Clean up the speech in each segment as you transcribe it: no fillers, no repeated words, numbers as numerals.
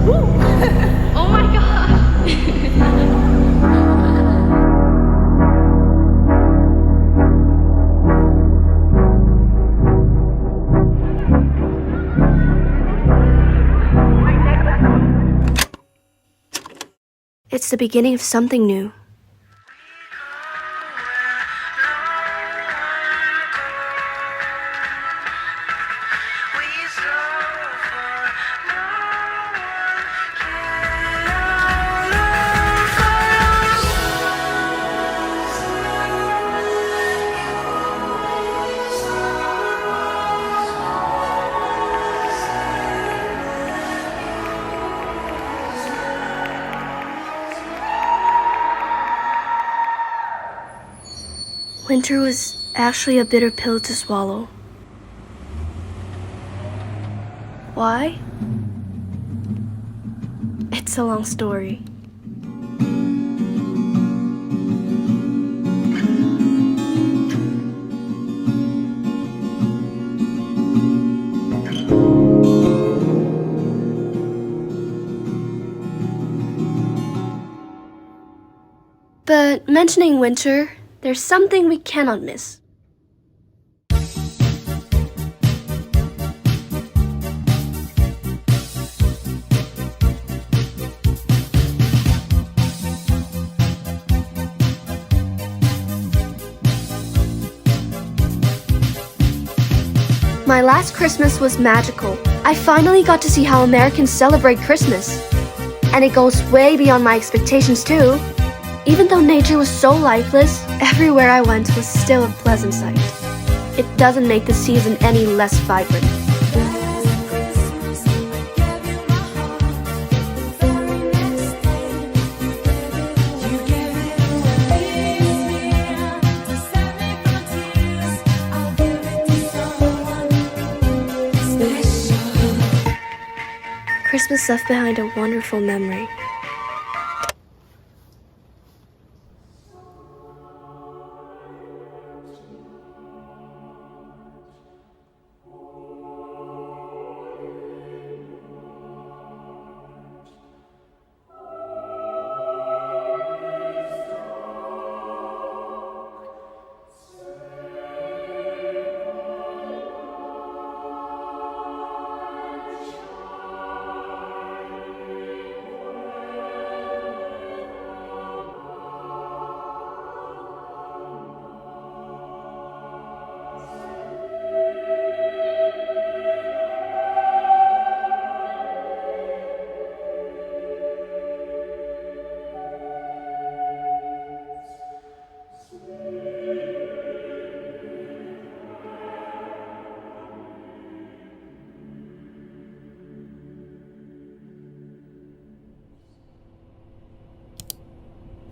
Oh my god! It's the beginning of something new. Winter was actually a bitter pill to swallow. Why? It's a long story. But mentioning winter, there's something we cannot miss. My last Christmas was magical. I finally got to see how Americans celebrate Christmas. And it goes way beyond my expectations too. Even though nature was so lifeless, everywhere I went was still a pleasant sight. It doesn't make the season any less vibrant. Christmas left behind a wonderful memory.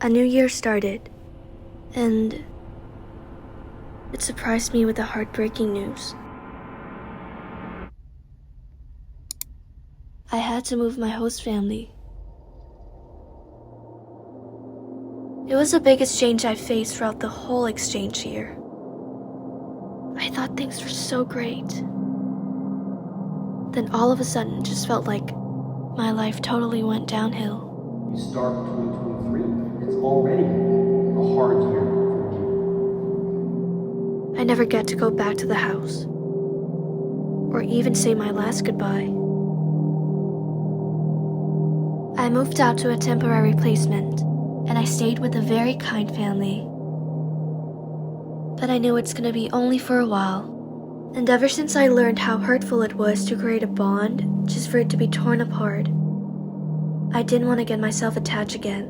A new year started, and it surprised me with the heartbreaking news. I had to move my host family. It was the biggest change I faced throughout the whole exchange year. I thought things were so great. Then all of a sudden, it just felt like my life totally went downhill. You start 2023, it's already a hard year for you. I never get to go back to the house, or even say my last goodbye. I moved out to a temporary placement, and I stayed with a very kind family. But I knew it's gonna be only for a while. And ever since I learned how hurtful it was to create a bond just for it to be torn apart, I didn't want to get myself attached again.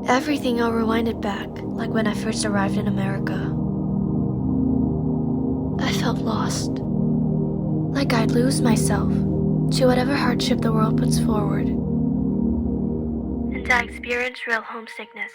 Everything all rewinded back, like when I first arrived in America. I felt lost, like I'd lose myself to whatever hardship the world puts forward. And I experienced real homesickness.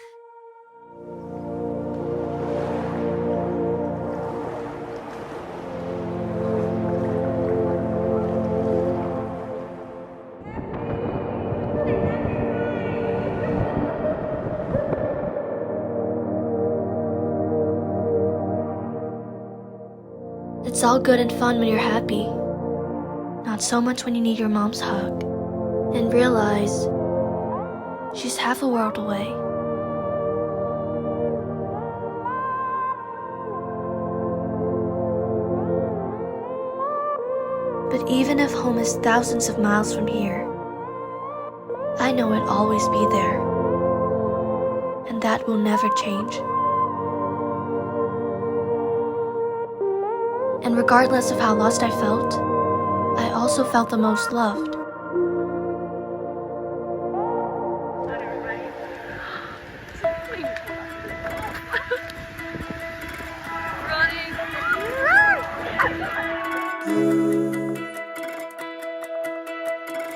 It's all good and fun when you're happy. not so much when you need your mom's hug, and realize she's half a world away. But even if home is thousands of miles from here, I know it'll always be there, and that will never change. And regardless of how lost I felt, I also felt the most loved.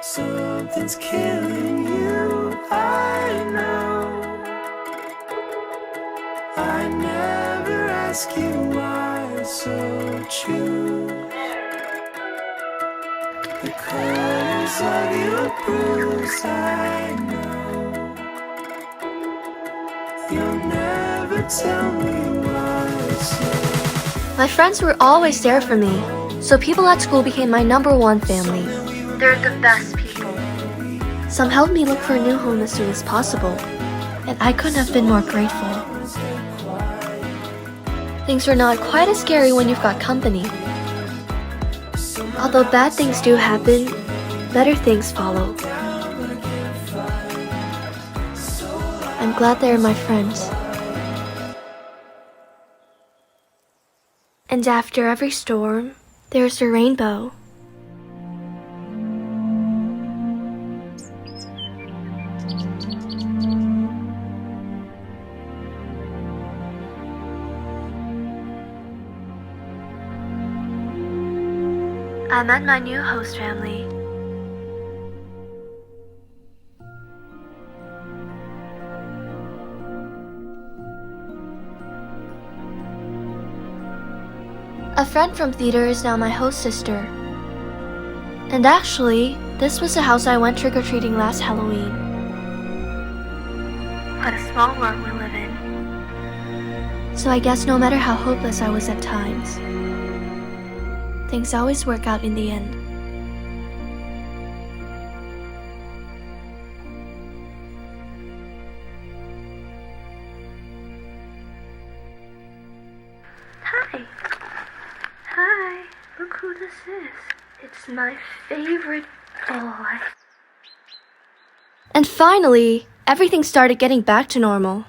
Something's killing you, I know. I never ask you why, so choose the colors of your bruise, I know. You'll never tell me why, so My friends were always there for me, so people at school became my #1 family. They're the best people. Some helped me look for a new home as soon as possible, and I couldn't have been more grateful. Things are not quite as scary when you've got company. Although bad things do happen, better things follow. I'm glad they're my friends. And after every storm, there's a rainbow. I met my new host family. A friend from theater is now my host sister. And actually, this was the house I went trick-or-treating last Halloween. What a small world we live in. So I guess no matter how hopeless I was at times, things always work out in the end. Hi. Hi. Look who this is. It's my favorite boy. And finally, everything started getting back to normal.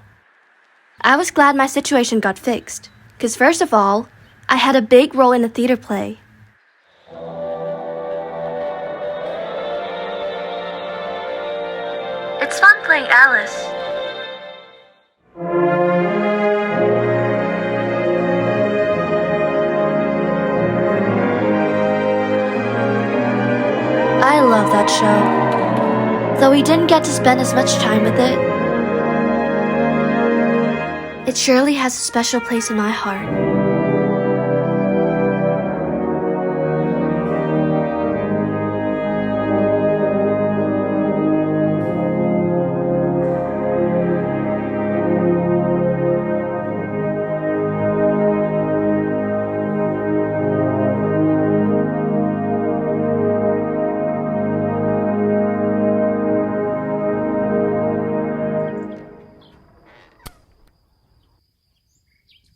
I was glad my situation got fixed, because first of all, I had a big role in a theater play. It's fun playing Alice. I love that show. Though we didn't get to spend as much time with it, it surely has a special place in my heart.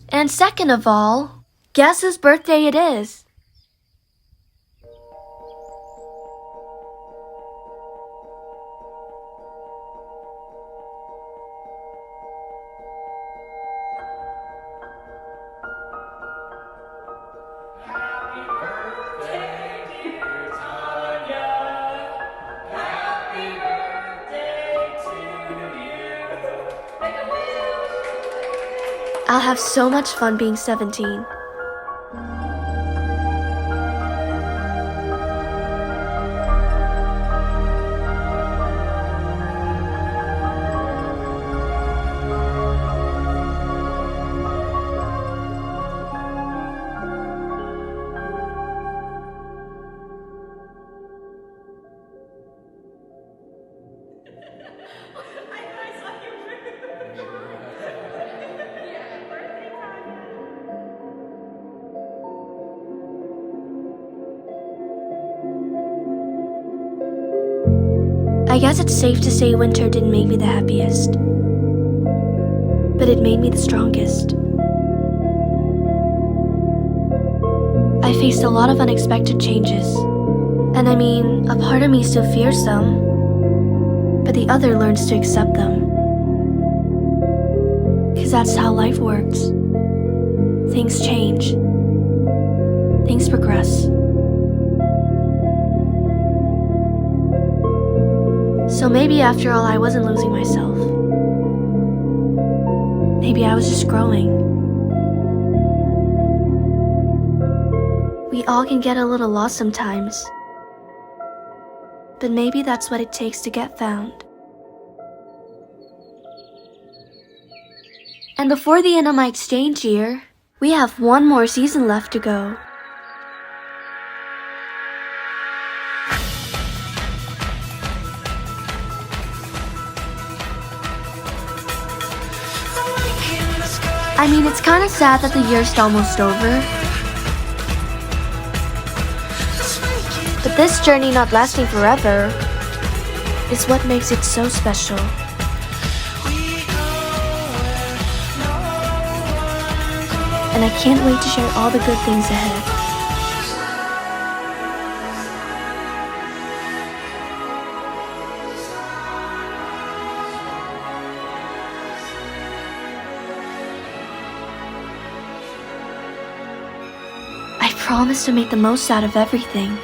And second of all, guess whose birthday it is? I'll have so much fun being 17. I guess it's safe to say winter didn't make me the happiest, but it made me the strongest. I faced a lot of unexpected changes, and I mean, a part of me still fears them, but the other learns to accept them. 'Cause that's how life works. Things change. Things progress. So maybe after all, I wasn't losing myself. Maybe I was just growing. We all can get a little lost sometimes, but maybe that's what it takes to get found. And before the end of my exchange year, we have one more season left to go. I mean, it's kind of sad that the year's almost over. But this journey not lasting forever is what makes it so special. And I can't wait to share all the good things ahead. I promise to make the most out of everything.